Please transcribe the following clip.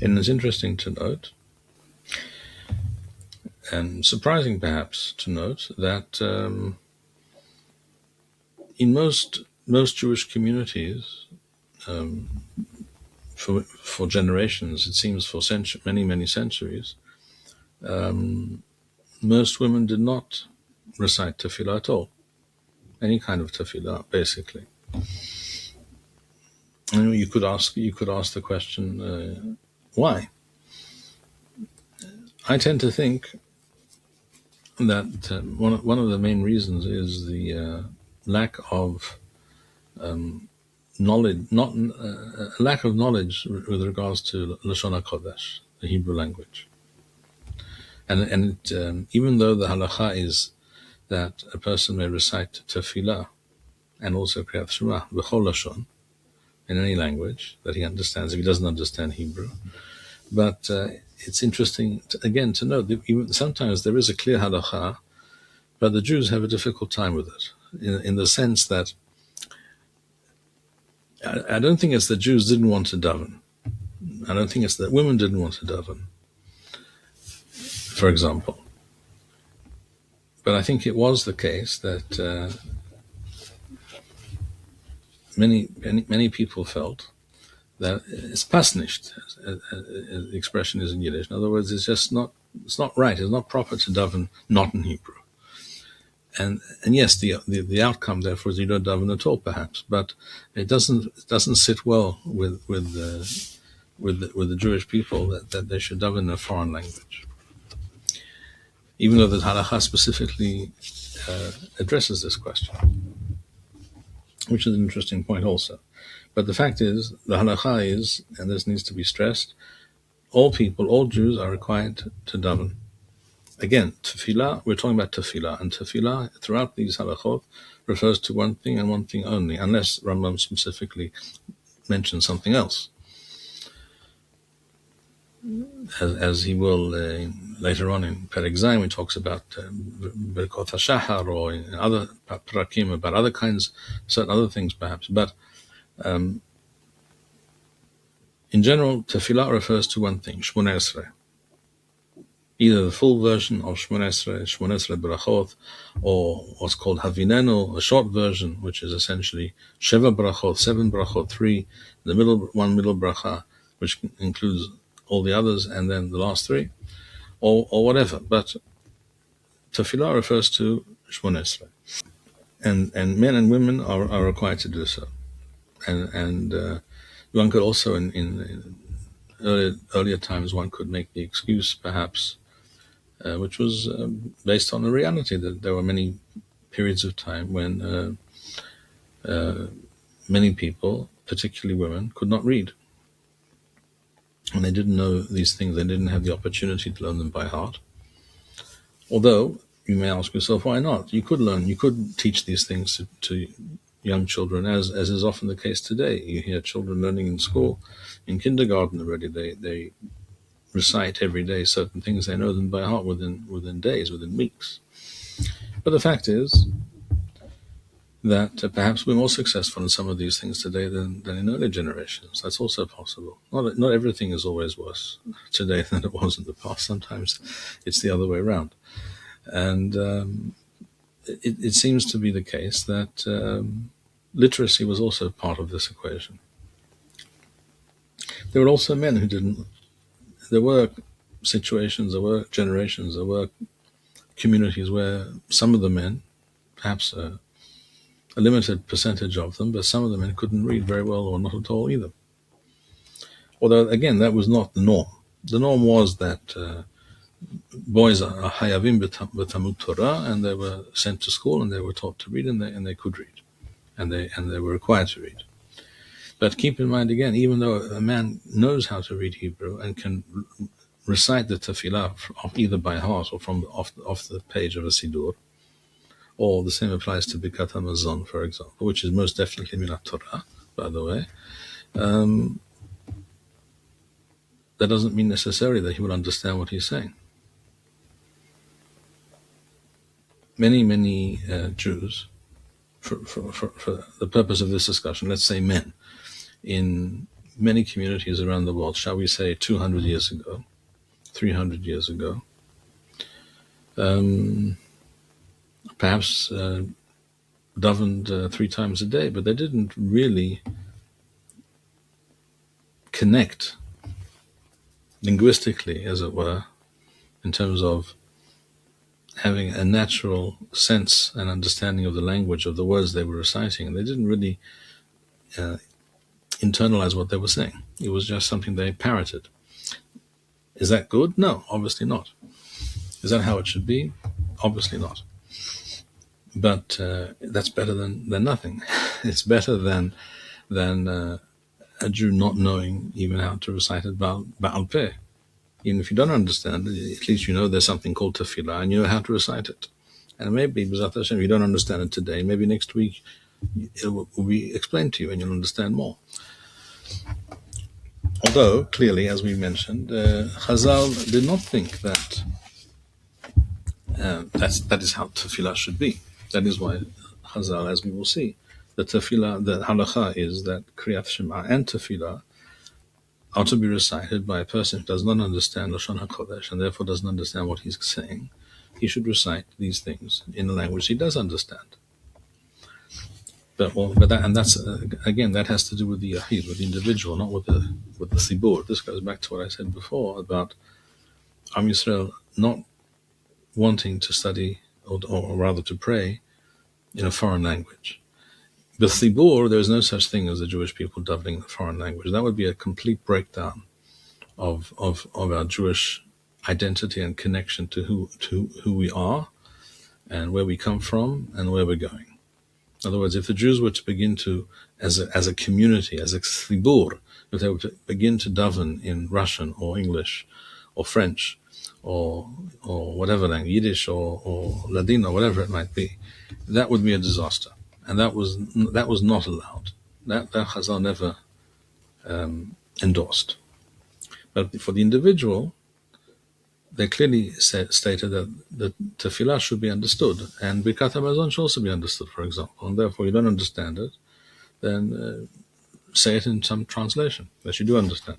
And it's interesting to note, and surprising perhaps to note, that in most Jewish communities, for generations, it seems for many centuries, most women did not recite tefillah at all, any kind of tefillah, basically. And you could ask the question, why? I tend to think that one of the main reasons is the lack of knowledge, lack of knowledge with regards to Lashon HaKodesh, the Hebrew language. And even though the halacha is that a person may recite tefillah and also Kriyat Shema b'chol lashon, in any language that he understands, if he doesn't understand Hebrew. But it's interesting, again, to note that even sometimes there is a clear halacha, but the Jews have a difficult time with it, in the sense that I don't think it's the Jews didn't want to daven. I don't think it's that women didn't want to daven, for example. But I think it was the case that many people felt that it's pasnisht, the expression is in Yiddish. In other words, it's not right, it's not proper to daven not in Hebrew. And yes, the outcome therefore is you don't daven at all, perhaps, but it doesn't sit well with the Jewish people that they should daven in a foreign language, even though the halakha specifically addresses this question, which is an interesting point also. But the fact is, the halakha is, and this needs to be stressed, all Jews are required to daven. Again, tefillah, we're talking about tefillah, and tefillah throughout these halachot refers to one thing and one thing only, unless Rambam specifically mentions something else. As he will later on in Perek Zayin, when he talks about Birkot HaShahar, or in other parakim about other kinds, certain other things perhaps. But in general, tefillah refers to one thing, Shmoneh Esreh. Either the full version of Shmoneh Esreh Brachot, or what's called Havinenu, a short version, which is essentially Sheva Brachot, 7 Brachot, 3, one middle bracha, which includes all the others, and then the last 3, or whatever. But Tefillah refers to Shmoneh Esreh. And men and women are required to do so. And one could also, in earlier times, one could make the excuse, perhaps, which was based on the reality that there were many periods of time when many people, particularly women, could not read. And they didn't know these things, they didn't have the opportunity to learn them by heart. Although, you may ask yourself, why not? You could teach these things to young children, as is often the case today. You hear children learning in school, in kindergarten already, they recite every day certain things, they know them by heart within days, within weeks. But the fact is that perhaps we're more successful in some of these things today than in earlier generations. That's also possible. Not everything is always worse today than it was in the past. Sometimes it's the other way around. And it seems to be the case that literacy was also part of this equation. There were also men who didn't. There were situations, there were generations, there were communities where some of the men, perhaps a limited percentage of them, but some of the men couldn't read very well or not at all either. Although, again, that was not the norm. The norm was that boys are hayavim b'tamud Torah, and they were sent to school and they were taught to read, and they could read, and they were required to read. But keep in mind again, even though a man knows how to read Hebrew and can recite the tefillah either by heart or from off the page of a siddur, or the same applies to Birkat HaMazon, for example, which is most definitely Minat Torah, by the way, that doesn't mean necessarily that he will understand what he's saying. Many Jews, for the purpose of this discussion, let's say men, in many communities around the world, shall we say 200 years ago, 300 years ago, perhaps davened 3 times a day, but they didn't really connect linguistically, as it were, in terms of having a natural sense and understanding of the language of the words they were reciting. And they didn't really internalize what they were saying. It was just something they parroted. Is that good? No, obviously not. Is that how it should be? Obviously not. But that's better than nothing. It's better than a Jew not knowing even how to recite it Ba'al Peh. Even if you don't understand it, at least you know there's something called tefillah and you know how to recite it. And maybe, B'ezrat Hashem, if you don't understand it today, maybe next week it will be explained to you and you'll understand more. Although, clearly, as we mentioned, Chazal did not think that that is how tefillah should be. That is why Chazal, as we will see, the tefillah, the halacha is that Kriyat Shema and tefillah are to be recited by a person who does not understand Lashon HaKodesh and therefore doesn't understand what he's saying. He should recite these things in a language he does understand. That's again, that has to do with the yahid, with the individual, not with the tzibur. This goes back to what I said before about Am Yisrael not wanting to study or rather to pray in a foreign language. The tzibur, there is no such thing as the Jewish people davening in a foreign language. That would be a complete breakdown of our Jewish identity and connection to who we are and where we come from and where we're going. In other words, if the Jews were to begin to, as a community, as a tzibur, if they were to begin to daven in Russian or English or French or whatever language, Yiddish or Ladino, whatever it might be, that would be a disaster. And that was not allowed. That Chazal never endorsed. But for the individual, they clearly stated that the tefillah should be understood, and Birkat HaMazon should also be understood, for example. And therefore, you don't understand it, then say it in some translation that you do understand.